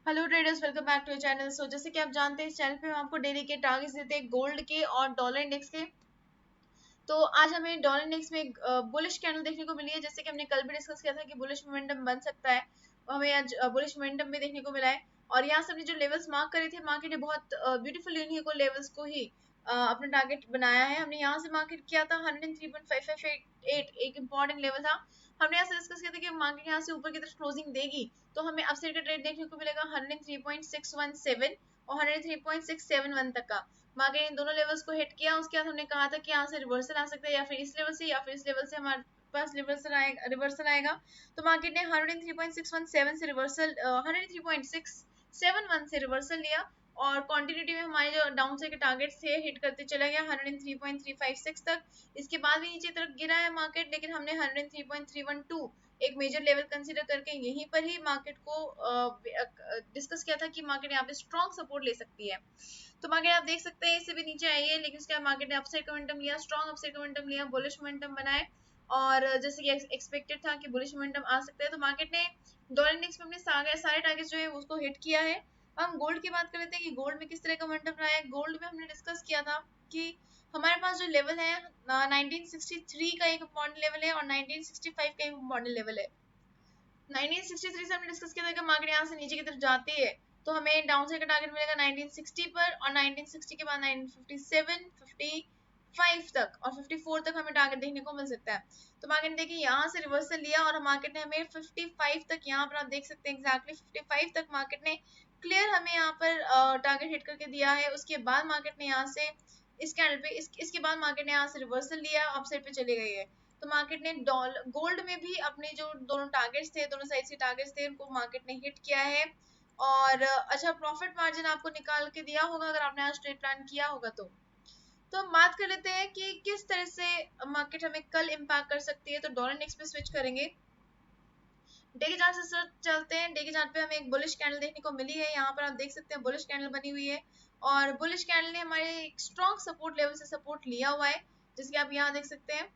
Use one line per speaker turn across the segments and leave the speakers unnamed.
Hello traders, welcome back to channel. जैसे कि आप जानते हैं, इस चैनल पे हम आपको डेली के टारगेट्स देते हैं गोल्ड के और डॉलर इंडेक्स के। तो आज हमें डॉलर इंडेक्स में एक बुलिश कैंडल देखने को मिली है। जैसे कि हमने कल भी डिस्कस किया था कि बुलिश मोमेंटम बन सकता है, वो हमें आज बुलिश मोमेंटम भी देखने को मिला है। और यहाँ से हमने जो लेवल्स मार्क करे थे, मार्केट ने बहुत ब्यूटीफुल इन्हीं को लेवल्स को ही अपना टारगेट बनाया है। हमने यहाँ से मार्केट किया था 103.558, एक इंपॉर्टेंट लेवल था। हमने यहाँ से डिस्कस किया था कि मार्केट यहाँ से ऊपर की तरफ क्लोजिंग देगी तो हमें अपसाइड का ट्रेड देखने को मिलेगा 103.617 और 103.671 तक का। मार्केट इन दोनों लेवल्स को हिट किया। उसके बाद हमने कहा था कि यहाँ से रिवर्सल आ सकता है, या फिर इस लेवल से या फिर इस लेवल से हमारे पास रिवर्सल आएगा। तो मार्केट ने 103.617 से रिवर्सल 103.671 से रिवर्सल लिया और कंटिन्यूटी में हमारे जो डाउन साइड के टारगेट्स थे हिट करते चला गया 103.356 तक। इसके बाद भी नीचे तरफ गिरा है मार्केट, लेकिन हमने 103.312 एक मेजर लेवल कंसीडर करके यहीं पर ही मार्केट को डिस्कस किया था कि मार्केट यहाँ पे स्ट्रॉन्ग सपोर्ट ले सकती है। तो मार्केट आप देख सकते हैं इससे भी नीचे आई है, लेकिन उसके बाद मार्केट ने अपसाइड का मोमेंटम लिया, स्ट्रॉन्ग अपसाइड का मोमेंटम लिया, बुलिश मोमेंटम बनाए। और जैसे कि एक्सपेक्टेड था कि बुलिश मोमेंटम आ सकता है, तो मार्केट ने डॉलर इंडेक्स में अपने सारे टारगेट्स जो है उसको हिट किया है। हम गोल्ड की बात कर लेते हैं कि गोल्ड में किस तरह का मोमेंटम रहा है। गोल्ड में हमने डिस्कस किया था कि हमारे पास जो लेवल है 1963 का एक इम्पॉर्टेंट लेवल है और 1965 का एक इम्पॉर्टेंट लेवल है। 1963 से हमने डिस्कस किया था कि मार्केट यहाँ से नीचे की तरफ जाती है तो हमें डाउन साइड का टारगेट मिलेगा 1960 पर, और 1960 के बाद 1957, 55 तक और 54 तक हमें टारगेट देखने को मिल सकता है। तो मार्केट ने देखिए यहाँ से रिवर्सल लिया और मार्केट ने हमें 55 तक, यहाँ पर आप देख सकते हैं एग्जैक्टली 55 तक मार्केट ने क्लियर हमें यहाँ पर टारगेट हिट करके दिया है। उसके बाद मार्केट ने यहाँ से इस कैंडल पे इसके बाद मार्केट ने यहाँ से रिवर्सल लिया, अपसाइड पे चली गई है। तो मार्केट ने गोल्ड में भी अपने जो दोनों टारगेट्स थे, दोनों साइड से टारगेट्स थे, उनको मार्केट ने हिट किया है और अच्छा प्रॉफिट मार्जिन आपको निकाल के दिया होगा अगर आपने आज ट्रेड प्लान किया होगा। तो हम बात कर लेते हैं कि किस तरह से मार्केट हमें कल इम्पैक्ट कर सकती है। तो डॉलर इंडेक्स पे स्विच करेंगे, डे के चार्ट से चलते हैं। डे के चार्ट पे हमें एक बुलिश कैंडल देखने को मिली है। यहाँ पर आप देख सकते हैं बुलिश कैंडल बनी हुई है और बुलिश कैंडल ने हमारे स्ट्रॉन्ग सपोर्ट लेवल से सपोर्ट लिया हुआ है, जिसके आप यहाँ देख सकते हैं।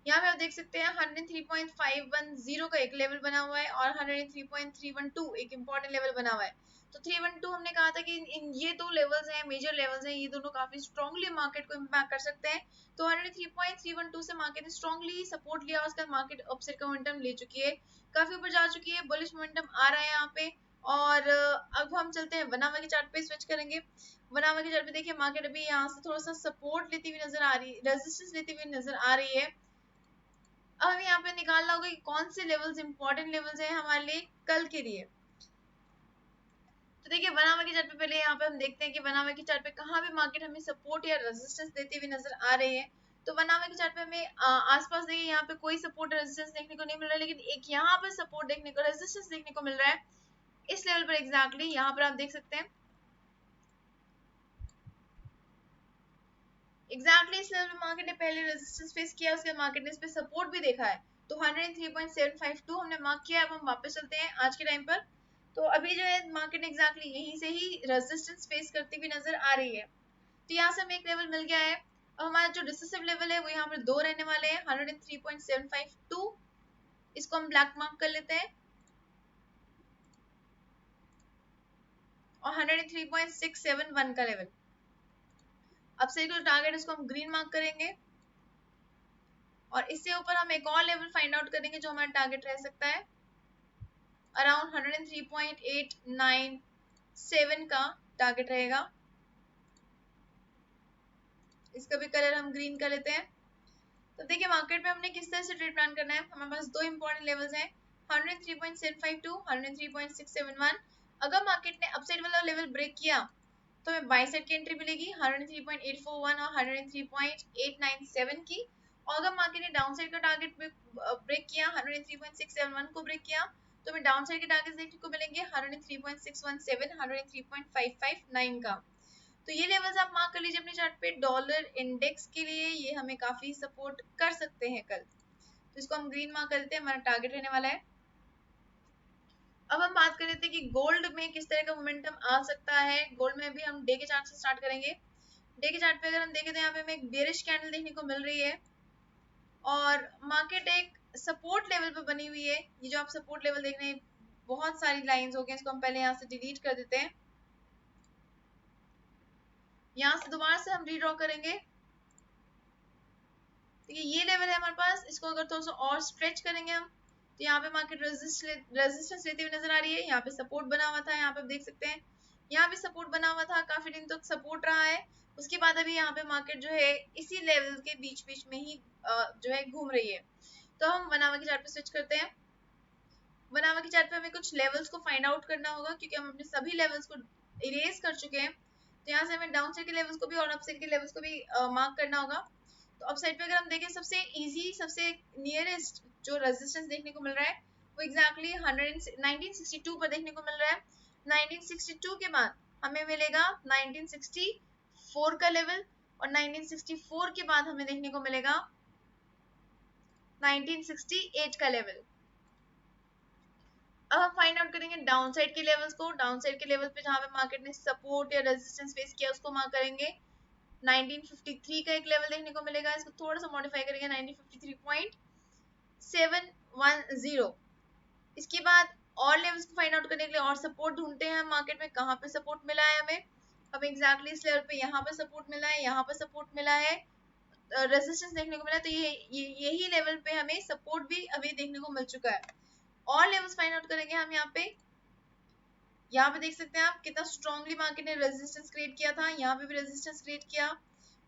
यहाँ पे आप देख सकते हैं 103.510 का एक लेवल बना हुआ है और 103.312 एक इम्पॉर्टेंट लेवल बना हुआ है। तो 312 हमने कहा था कि इन ये दो लेवल्स हैं, मेजर लेवल्स हैं, ये दोनों काफी स्ट्रांगली मार्केट को इम्पैक्ट कर सकते हैं। तो 103.312 से मार्केट ने स्ट्रांगली सपोर्ट लिया, उसका मार्केट अपसाइड का मोमेंटम ले चुकी है, काफी ऊपर जा चुकी है, बुलिश मोमेंटम आ रहा है यहाँ पे। और अब हम चलते हैं बनामा के चार्ट पे स्विच करेंगे। बनामा के चार्ट पे देखिए मार्केट अभी यहाँ से थोड़ा सा सपोर्ट लेती हुई नजर आ रही है, रेजिस्टेंस लेती हुई नजर आ रही है। अब हमें यहाँ पे निकालना होगा कि कौन से लेवल्स इंपॉर्टेंट लेवल्स हैं हमारे लिए कल के लिए। तो देखिए बनामा की चार्ट पे पहले यहाँ पे हम देखते हैं कि बनामा की चार्ट पे कहाँ पे मार्केट हमें सपोर्ट या रेजिस्टेंस देती हुई नजर आ रही है। तो बनामा की चार्ट पे हमें आसपास देखिए यहाँ पे कोई सपोर्ट रेजिस्टेंस देखने को नहीं मिल रहा है, लेकिन एक यहाँ पर सपोर्ट देखने को, रेजिस्टेंस देखने को मिल रहा है इस लेवल पर एग्जैक्टली। यहाँ पर आप देख सकते हैं एग्जैक्टली इस लेवल पे मार्केट ने पहले रेजिस्टेंस फेस किया, उसके मार्केट ने इस पे सपोर्ट भी देखा है। तो 103.752 हमने मार्क किया। अब हम वापस चलते हैं आज के टाइम पर। तो अभी जो है मार्केट एग्जैक्टली यहीं से ही रेजिस्टेंस फेस करती हुई नजर आ रही है। तो यहाँ से हमें एक लेवल मिल गया है। अब हमारा जो डिसिसिव लेवल है वो यहाँ पर दो रहने वाले हैं, 103.752, इसको हम ब्लैक मार्क कर लेते हैं, और 103.671 का लेवल। अब से जो टारगेट इसको हम ग्रीन मार्क करेंगे और इससे ऊपर हम एक और लेवल फाइंड आउट करेंगे जो हमारा टारगेट रह सकता है अराउंड 103.897 का टारगेट रहेगा। इसका भी कलर हम ग्रीन कर लेते हैं। तो देखिए मार्केट में हमने किस तरह से ट्रेड प्लान करना है। हमारे पास दो इंपॉर्टेंट लेवल्स हैं, 103.752, 103.671। अगर मार्केट ने अपसाइड वाला लेवल ब्रेक किया तो हमें बाय साइड की एंट्री मिलेगी 103.841 और 103.897 की। और अगर मार्केट ने डाउन साइड का टारगेट ब्रेक किया, 103.671 को ब्रेक किया, तो हमें डाउन साइड के टारगेट देखने को मिलेंगे 103.617, 103.559 का। तो ये लेवल्स आप मार्क कर लीजिए अपने चार्ट पे। डॉलर इंडेक्स के लिए ये हमें काफी सपोर्ट कर सकते हैं कल, तो इसको हम ग्रीन मार्क कर देते हैं, हमारा टारगेट रहने वाला है। अब हम बात कर लेते हैं कि गोल्ड में किस तरह का मोमेंटम आ सकता है। गोल्ड में भी हम डे के चार्ट से स्टार्ट करेंगे। डे के चार्ट पे अगर हम देखें तो यहाँ पे हमें एक बेरिश कैंडल देखने को मिल रही है और मार्केट एक सपोर्ट लेवल पे बनी हुई है। ये जो आप सपोर्ट लेवल देख रहे हैं, बहुत सारी लाइंस हो गई, इसको हम पहले यहाँ से डिलीट कर देते हैं। यहाँ से दोबारा से हम रीड्रॉ करेंगे। ठीक है, ये लेवल है हमारे पास। इसको अगर थोड़ा सा और स्ट्रेच करेंगे हम, तो यहाँ पे मार्केट रेजिस्टेंस लेती हुई नजर आ रही है। यहाँ पे सपोर्ट बना हुआ था, यहाँ पे आप देख सकते हैं, यहाँ पे सपोर्ट बना हुआ था, काफी दिन तक सपोर्ट रहा है। उसके बाद अभी यहाँ पे मार्केट जो है इसी लेवल के बीच बीच में ही जो है घूम रही है। तो हम बनावा के चार्ट पे स्विच करते हैं। बनावा के चार्ट पे हमें कुछ लेवल्स को फाइंड आउट करना होगा, क्योंकि हम अपने सभी लेवल्स को इरेज कर चुके हैं। तो यहाँ से हमें डाउन साइड के लेवल्स को भी और अप साइड के लेवल्स को भी मार्क करना होगा। तो अप साइड पे अगर हम देखें, सबसे इजी, सबसे नियरेस्ट जो रेजिस्टेंस देखने को मिल रहा है वो एग्जैक्टली 1962 पर देखने को मिल रहा है। 1962 के बाद हमें मिलेगा 1964 का लेवल, और 1964 के बाद हमें देखने को मिलेगा 1968 का लेवल। अब हम फाइंड आउट करेंगे डाउन साइड के लेवल्स को। डाउन साइड के लेवल पे जहां पे मार्केट ने सपोर्ट या रेजिस्टेंस फेस किया, उसको मार्क करेंगे। 1953 का एक लेवल देखने को मिलेगा, इसको थोड़ा सा मॉडिफाई करेंगे, 1953.710। इसके बाद और लेवल्स को फाइंड आउट करने के लिए और सपोर्ट ढूंढते हैं मार्केट में, कहाँ पे सपोर्ट मिला है हमें एग्जैक्टली इस लेवल पे यहाँ पे सपोर्ट मिला है, यहाँ पे सपोर्ट मिला है, रेजिस्टेंस देखने को मिला है। तो यही लेवल पे हमें सपोर्ट भी अभी देखने को मिल चुका है। और लेवल्स फाइंड आउट करेंगे हम यहाँ पे देख सकते हैं आप कितना स्ट्रांगली मार्केट ने रेजिस्टेंस क्रिएट किया था, यहाँ पे भी रेजिस्टेंस क्रिएट किया।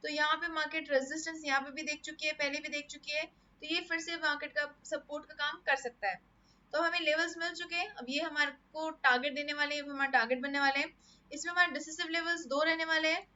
तो यहाँ पे मार्केट रेजिस्टेंस यहाँ पे भी देख चुकी है, पहले भी देख चुकी है, तो ये फिर से मार्केट का सपोर्ट का काम कर सकता है। तो हमें लेवल्स मिल चुके हैं, अब ये हमारे को टारगेट देने वाले हैं, हमारा टारगेट बनने वाले हैं। इसमें हमारे डिसिसिव लेवल्स दो रहने वाले हैं।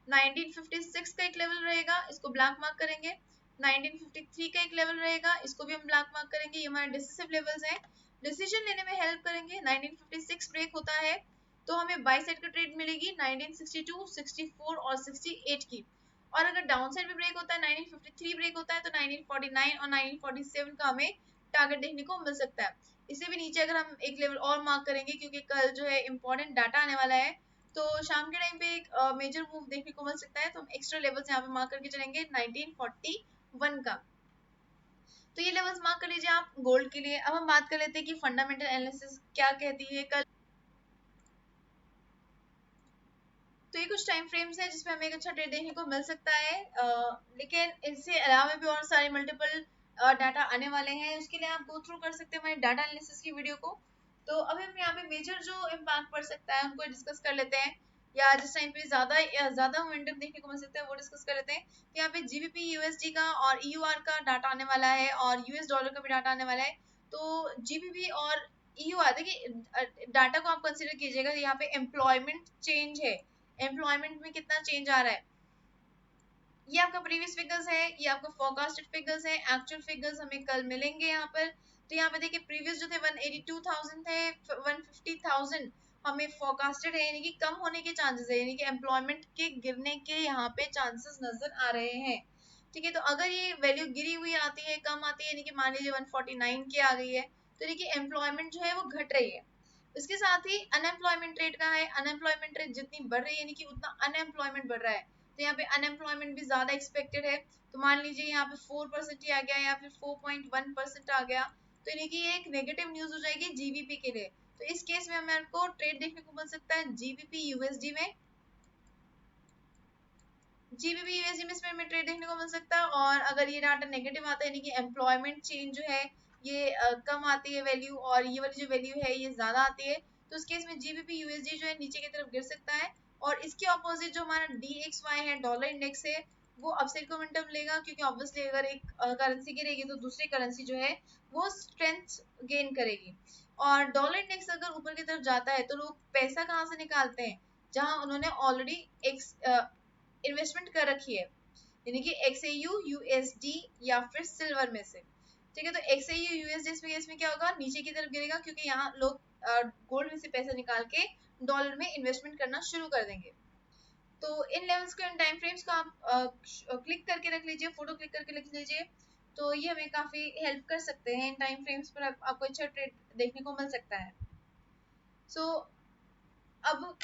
1956 का एक लेवल रहेगा, इसको ब्लैक मार्क करेंगे। 1953 का एक लेवल रहेगा, इसको भी हम ब्लैक मार्क करेंगे। ये हमारे डिसिसिव लेवल्स हैं, डिसीजन लेने में हेल्प करेंगे। 1956 ब्रेक होता है तो हमें बाई साइड का ट्रेड मिलेगी 1962, 64 और 68 की। और अगर डाउन साइड भी ब्रेक होता है, 1953 ब्रेक होता है, तो 1949 और 1947 का हमें टारगेट देखने को मिल सकता है। इससे भी नीचे अगर हम एक लेवल और मार्क करेंगे, क्योंकि कल जो है इंपॉर्टेंट डाटा आने वाला है, तो शाम के टाइम पे एक मेजर मूव देखने को मिल सकता है, तो हम एक्स्ट्रा लेवल्स यहाँ पे मार्क करके चलेंगे 1941 का। तो ये लेवल्स मार्क कर लीजिए आप गोल्ड के लिए। अब हम बात कर लेते हैं कि फंडामेंटल एनालिसिस क्या कहती है कल। तो ये कुछ टाइम फ्रेम्स है जिसमें हमें एक अच्छा ट्रेड देखने को मिल सकता है, लेकिन इससे अलावा भी और सारे मल्टीपल डाटा आने वाले हैं, उसके लिए आप गो थ्रू कर सकते हैं हमारे डाटा एनालिसिस की वीडियो को। तो अभी हम यहाँ पे मेजर जो इम्पैक्ट पड़ सकता है उनको डिस्कस कर लेते हैं, या जिस टाइम पे ज्यादा मोमेंटम देखने को मिल सकता है वो डिस्कस कर लेते हैं। तो यहाँ पे जीबीपी यूएसडी का और ईयूआर का डाटा आने वाला है, और यूएस डॉलर का भी डाटा आने वाला है। तो जीबीपी और ईयूआर, देखिए डाटा को आप कंसिडर कीजिएगा, यहाँ पे एम्प्लॉयमेंट चेंज है, एम्प्लॉयमेंट में कितना चेंज आ रहा है। ये आपका प्रीवियस फिगर्स है, ये आपका फोरकास्टेड फिगर्स है, एक्चुअल फिगर्स हमें कल मिलेंगे यहाँ पर। तो यहाँ पे देखिए प्रीवियस जो थे 182,000 थे, 150,000 हमें फोरकास्टेड है, यानी कि कम होने के चांसेस है, यानी कि एम्प्लॉयमेंट के गिरने के यहाँ पे चांसेस नजर आ रहे हैं। ठीक है, तो अगर ये वैल्यू गिरी हुई आती है, कम आती है, यानी कि मान लीजिए 149 की आ गई है, तो देखिए एम्प्लॉयमेंट जो है वो घट रही है। इसके साथ ही अनएम्प्लॉयमेंट रेट का है, अनएम्प्लॉयमेंट रेट जितनी बढ़ रही है यानी कि उतना अनएम्प्लॉयमेंट बढ़ रहा है। तो यहाँ पे अनएम्प्लॉयमेंट भी ज्यादा एक्सपेक्टेड है, तो मान लीजिए यहाँ पे 4% ही आ गया या फिर 4.1% आ गया, तो यानी कि ये एक नेगेटिव न्यूज हो जाएगी जीबीपी के लिए। तो इस केस में हमें आपको ट्रेड देखने को मिल सकता है जीबीपी यूएसडी में, जीबीपी यूएसडी में इसमें हमें ट्रेड देखने को मिल सकता है। और अगर ये डाटा नेगेटिव आता है, यानी कि एम्प्लॉयमेंट चेंज जो है ये कम आती है वैल्यू, और ये वाली जो वैल्यू है ये ज्यादा आती है, तो उस केस में जीबीपी यूएसडी जो है नीचे की तरफ गिर सकता है। और इसके ऑपोजिट जो हमारा डीएक्सवाई है, डॉलर इंडेक्स है, वो अपसाइड मोमेंटम लेगा, क्योंकि ऑब्वियसली अगर एक करेंसी गिरेगी तो दूसरी करेंसी जो है वो स्ट्रेंथ गेन करेगी। और डॉलर इंडेक्स अगर ऊपर की तरफ जाता है तो लोग पैसा कहाँ से निकालते हैं, जहां उन्होंने ऑलरेडी इन्वेस्टमेंट कर रखी है, यानी कि XAU USD या फिर सिल्वर में से। ठीक है, तो XAU USD इसमें क्या होगा, नीचे की तरफ गिरेगा, क्योंकि यहाँ लोग गोल्ड में से पैसा निकाल के डॉलर में इन्वेस्टमेंट करना शुरू कर देंगे। तो इन लेवल्स को, इन टाइम फ्रेम्स को आप क्लिक करके रख लीजिए, फोटो क्लिक करके रख लीजिए, तो ये हमें काफी हेल्प कर सकते हैं। इन टाइम फ्रेम्स पर आपको अच्छा ट्रेड देखने को मिल सकता है। सो अब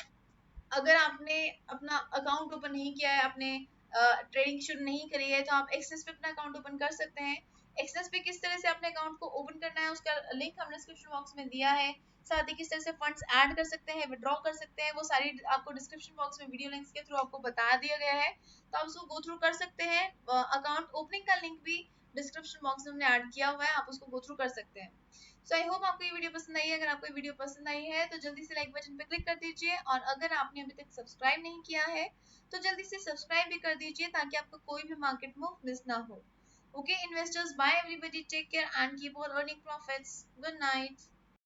अगर आपने अपना अकाउंट ओपन नहीं किया है, आपने ट्रेडिंग शुरू नहीं करी है, तो आप एक्सेस पे अपना अकाउंट ओपन कर सकते हैं। एक्सेस पे किस तरह से अपने अकाउंट को ओपन करना है उसका लिंक हमने डिस्क्रिप्शन बॉक्स में दिया है। साथ ही किस तरह से फंड्स ऐड कर सकते हैं, विड्रॉ कर सकते हैं, वो सारी आपको डिस्क्रिप्शन बॉक्स में वीडियो लिंक्स के थ्रू आपको बता दिया गया है, तो आप उसको गो थ्रू कर सकते हैं। अकाउंट ओपनिंग का लिंक भी डिस्क्रिप्शन बॉक्स में हमने ऐड किया हुआ है, आप उसको गो थ्रू कर सकते हैं। सो आई होप आपको ये वीडियो पसंद आई है। अगर आपको ये वीडियो पसंद आई है तो जल्दी से लाइक बटन पे क्लिक कर दीजिए, और अगर आपने अभी तक सब्सक्राइब नहीं किया है तो जल्दी से सब्सक्राइब भी कर दीजिए ताकि आपको कोई भी मार्केट मूव मिस ना हो। Okay, investors, bye everybody. Take care and keep on earning profits. Good night.